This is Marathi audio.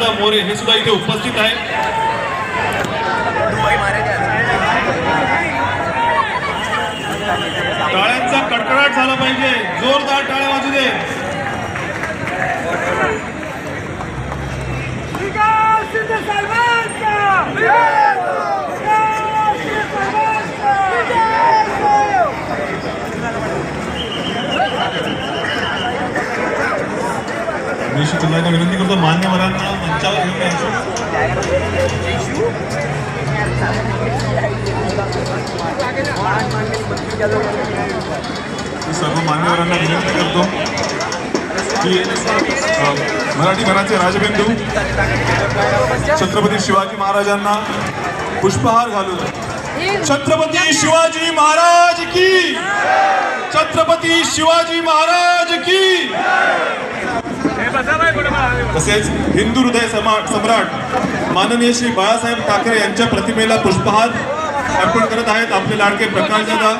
दादा मोरे हे सुद्धा इथे उपस्थित आहे। टाळ्यांचा कडकडाट झाला पाहिजे, जोरदार टाळ्या वाजू दे। निश्चित विनंती करतो मान्यवरांना मंचावर घेऊन यायचं। सर्व मान्यवरांना विनंती करतो की मराठी घराचे राजबंधू छत्रपती शिवाजी महाराजांना पुष्पहार घालून छत्रपती शिवाजी महाराज की, छत्रपती शिवाजी महाराज की। तसेच हिंदू हृदय सम्राट माननीय श्री बाळासाहेब ठाकरे यांच्या प्रतिमेला पुष्पहार अर्पण करत आहेत आपले लाडके प्रकाशदादा।